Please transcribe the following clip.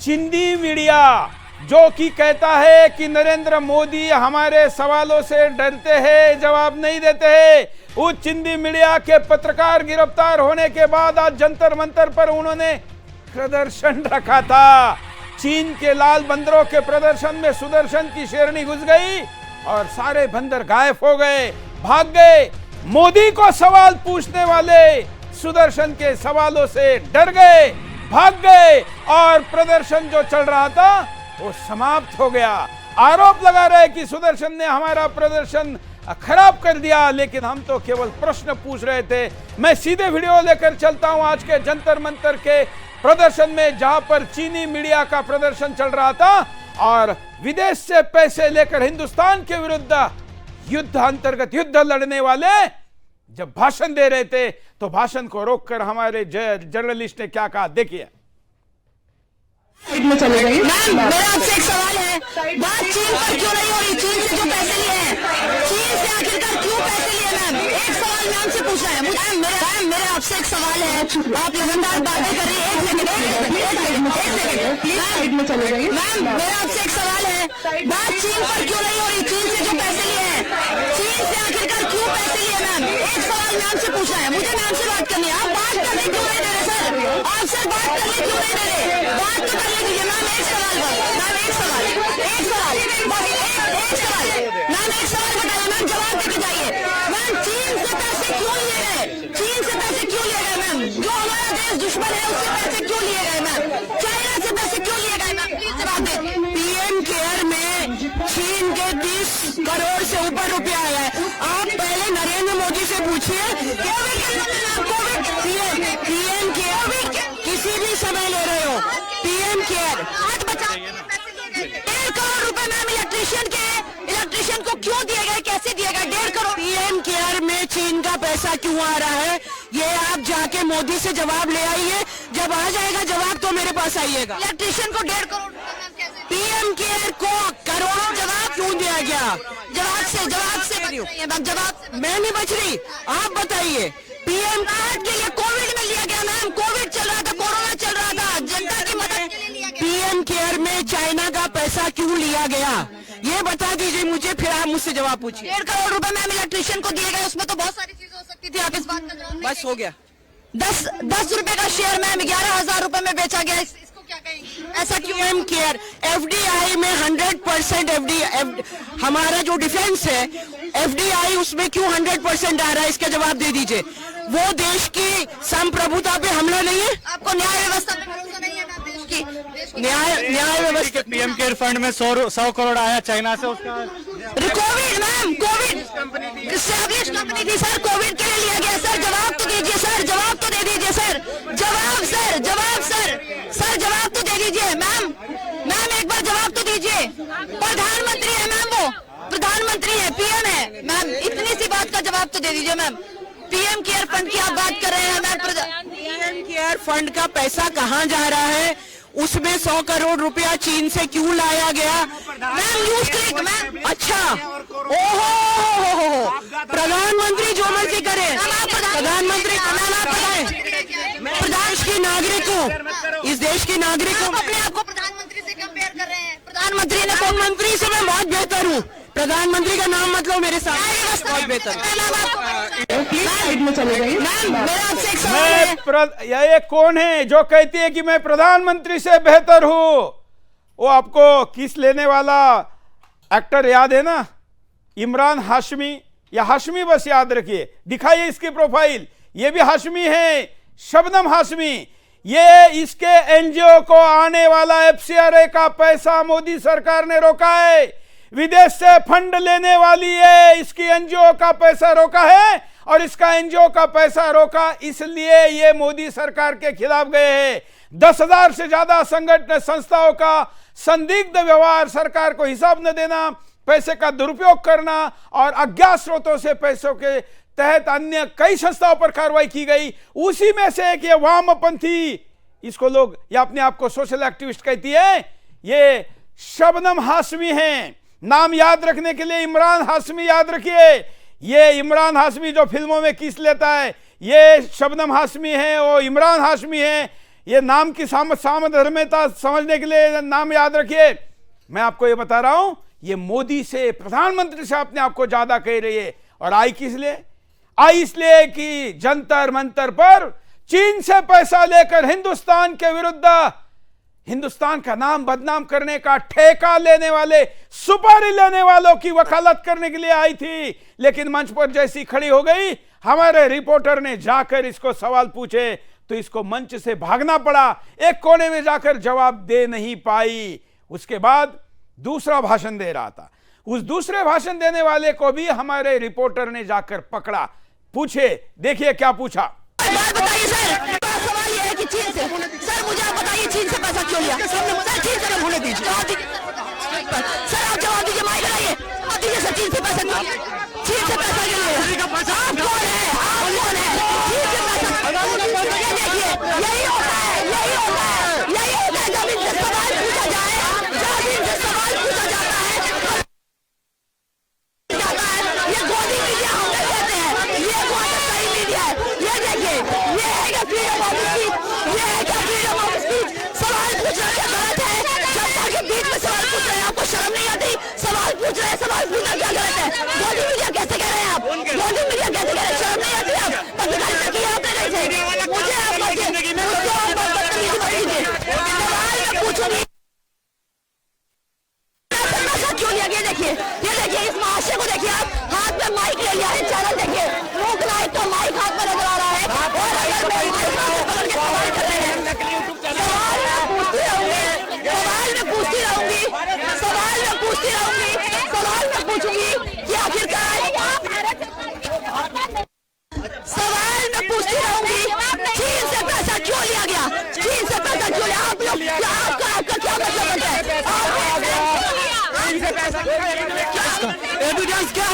चिंदी media जो कि कहता है कि नरेंद्र मोदी हमारे सवालों से डरते हैं, जवाब नहीं देते हैं। उस चिंदी मीडिया के पत्रकार गिरफ्तार होने के बाद आज जंतर मंतर पर उन्होंने प्रदर्शन रखा था। चीन के लाल बंदरों के प्रदर्शन में सुदर्शन की शेरनी घुस गई और सारे बंदर गायब हो गए, भाग गए। मोदी को सवाल पूछने वाले सुदर्शन के सवालों से डर गए, भाग गए और प्रदर्शन जो चल रहा था वो समाप्त हो गया। आरोप लगा रहे कि सुदर्शन ने हमारा प्रदर्शन खराब कर दिया, लेकिन हम तो केवल प्रश्न पूछ रहे थे। मैं सीधे वीडियो लेकर चलता हूं आज के जंतर मंतर के प्रदर्शन में, जहां पर चीनी मीडिया का प्रदर्शन चल रहा था और विदेश से पैसे लेकर हिंदुस्तान के विरुद्ध युद्ध अंतर्गत युद्ध लड़ने वाले जब भाषण दे रहे थे तो भाषण को रोककर हमारे जर्नलिस्ट ने क्या कहा, देखिए। मैम, मेरा आपसे एक सवाल है, बात चीन पर क्यों नहीं हो रही? चीन से जो पैसे लिए हैं, चीन से आखिरकार क्यों पैसे लिए? मैम, एक सवाल मैम से पूछना है मुझे। मेरे आपसे एक सवाल है, आप लगातार बातें कर रही हैं। एक सेकंड मैम, मेरा आपसे एक सवाल है, बात चीन पर क्यों नहीं हो रही? चीन से जो पैसे लिए हैं, चीन से आखिरकार क्यों पैसे लिए? मैम, एक सवाल मैम से पूछना है मुझे, मैम से बात करनी है। आप बात करने क्यों नहीं दे रहे सर? आप सर बात करने क्यों नहीं दे रहे? बात तो करने दीजिए मैम। एक सवाल मैम, एक सवाल बताइए मैम, जवाब देके जाइए। मैम, चीन से पैसे क्यों लिए गए? चीन से पैसे क्यों लिए गए मैम? जो हमारा देश दुश्मन है उससे पैसे क्यों लिए गए मैम? चाइना से पैसे क्यों लिए गए मैम? प्लीज जवाब दें। पीएम केयर में चीन के 20 करोड़ से ऊपर रुपया आया है। आप पहले नरेंद्र मोदी से पूछिए, पीएम केयर किसी भी समय ले रहे हो, पीएम केयर 1.5 करोड़ रुपए मैम इलेक्ट्रिशियन को क्यों दिए गए, कैसे दिए गए? 1.5 करोड़। पीएम केयर में चीन का पैसा क्यों आ रहा है, ये आप जाके मोदी से जवाब ले आइए। जब आ जाएगा जवाब तो मेरे पास आइएगा। इलेक्ट्रिशियन को 1.5 करोड़ पीएम केयर को करोड़ों जवाब क्यों दिया गया? जवाब मैं नहीं बच रही, आप बताइए। पीएम कार्ड के लिए कोविड में लिया गया मैम, कोविड चल रहा था, कोरोना चल रहा था, जनता की मदद के लिए लिया गया। पीएम केयर में चाइना का पैसा क्यों लिया गया, ये बता दीजिए मुझे, फिर आप मुझसे जवाब पूछिए। 1.5 करोड़ रुपए मैम इलेक्ट्रिशियन को दिए गए, उसमें तो बहुत सारी चीजें हो सकती थी, आप इस बात का जवाब नहीं। बस हो गया। 10 रुपए का शेयर मैम 11,000 रुपए में बेचा गया, इसको क्या कहेंगे? ऐसा क्यों? पीएम केयर एफडीआई में 100% एफडीआई, हमारा जो डिफेंस है एफडीआई, उसमें क्यों 100% आ रहा है, इसका जवाब दे दीजिए। वो देश की संप्रभुता पे हमला नहीं है? आपको न्याय व्यवस्था पे भरोसा नहीं है ना? देश की न्याय व्यवस्था। पीएम केयर फंड में 100 करोड़ आया चाइना से, उसका Covid ma'am, Covid establish company थी सर, कोविड के लिए लिया गया। सर जवाब तो दीजिए सर, जवाब तो दे दीजिए सर, जवाब तो दे दीजिए मैम। एक बार जवाब तो दीजिए। प्रधानमंत्री है मैम, वो प्रधानमंत्री है, पीएम है मैम, इतनी सी बात का जवाब तो दे दीजिए मैम। पीएम केयर फंड की आप बात कर रहे हैं मैम, पीएम केयर फंड का पैसा कहाँ जा रहा है? उसमें 100 करोड़ रुपया चीन से क्यों लाया गया मैम? News click ma'am. अच्छा, ओहो, प्रधानमंत्री जो मर्जी करे, प्रधानमंत्री प्रदेश की नागरिक हूँ, इस देश की नागरिक हूँ। अपने आप को प्रधानमंत्री से कंपेयर कर रहे हैं? प्रधानमंत्री ने, प्रधानमंत्री से मैं बहुत बेहतर हूँ, प्रधानमंत्री का नाम मतलब मेरे साथ बहुत बेहतर। ये कौन है जो कहती है कि मैं प्रधानमंत्री से बेहतर हूं? वो आपको किस लेने वाला एक्टर याद है ना, इमरान हाशमी या हाशमी, बस याद रखिए। दिखाइए इसकी प्रोफाइल, ये भी हाशमी है, शबनम हाशमी। ये इसके एनजीओ को आने वाला एफसीआरए का पैसा मोदी सरकार ने रोका है, विदेश से फंड लेने वाली है, इसकी एनजीओ का पैसा रोका है और इसका एनजीओ का पैसा रोका इसलिए ये मोदी सरकार के खिलाफ गए हैं। 10,000 से ज्यादा संगठन संस्थाओं का संदिग्ध व्यवहार, सरकार को हिसाब न देना, पैसे का दुरुपयोग करना और अज्ञात स्रोतों से पैसों के तहत अन्य कई संस्थाओं पर कार्रवाई की गई। उसी में से एक ये वामपंथी, इसको लोग या अपने आप को सोशल एक्टिविस्ट कहती है, ये शबनम हाशमी है। नाम याद रखने के लिए इमरान हाशमी याद रखिए। ये इमरान हाशमी जो फिल्मों में किस लेता है, ये शबनम हाशमी है, वो इमरान हाशमी है। ये नाम की सामधर्मिता समझने के लिए नाम याद रखिए। मैं आपको ये बता रहा हूं, ये मोदी से, प्रधानमंत्री से अपने आप को ज्यादा कह रही है। और आई किस लिए? आई इसलिए कि जंतर मंतर पर चीन से पैसा लेकर हिंदुस्तान के विरुद्ध, हिंदुस्तान का नाम बदनाम करने का ठेका लेने वाले, सुपारी लेने वालों की वकालत करने के लिए आई थी। लेकिन मंच पर जैसी खड़ी हो गई, हमारे रिपोर्टर ने जाकर इसको सवाल पूछे तो इसको मंच से भागना पड़ा, एक कोने में जाकर जवाब दे नहीं पाई। उसके बाद दूसरा भाषण दे रहा था, उस दूसरे भाषण देने वाले को भी हमारे रिपोर्टर ने जाकर पकड़ा। पूछे, देखिए क्या पूछा। बात बताइए सर, सवाल ये है कि चीन से, सर मुझे आप बताइए चीन से पैसा क्यों लिया? सर चीन से होने दीजिए, सर आप जवाब दीजिए, माइक लगाइए, आप दीजिए सर, चीन से पैसा क्यों? चीन से पैसा क्यों लिया? आप कौन है? आप कौन है? चीन से पैसा, ये देखिए, यही होता है, यही होता है, यही होता है। जब इनसे सवाल पूछा जाए, जब इनसे सवाल पूछा जाता है, ये गोदी मीडिया हम नहीं कहते हैं, ये बहुत सही मीडिया है। ये देखिए, ये है क्या फ्रीडम ऑफ स्पीच? ये है क्या फ्रीडम ऑफ स्पीच? सवाल पूछना क्या गलत है? जनता के बीच में सवाल पूछ रहे हैं, आपको शर्म नहीं आती? सवाल पूछ रहे हैं, सवाल पूछना क्या गलत है? गोदी मीडिया कैसे कह रहे हैं आप? गोदी मीडिया कैसे कह रहे हैं? शर्म नहीं आती आप? पत्रकारिता की आपने नहीं थे, मुझे आप मुझको आप बदतमीजी मत कीजिए। सवाल मैं पूछूंगी क्यों लिया? ये देखिए, ये देखिए, इस महाशय को देखिए, आप हाथ में माइक ले लिया है, चैनल देखिए, लोक नायक का माइक हाथ में नजर आ रहा है। और अगर मैं माइक हाथ में पकड़ के सवाल कर रहे हैं, सवाल मैं पूछती रहूंगी, सवाल मैं पूछती रहूंगी, सवाल मैं पूछती रहूंगी, सवाल मैं पूछूंगी कि आखिरकार, सवाल मैं पूछती रहूंगी, चीन से पैसा क्यों लिया गया? चीन से पैसा क्यों लिया? आप लोग, आपका क्या मतलब है? एविडेंस क्या है?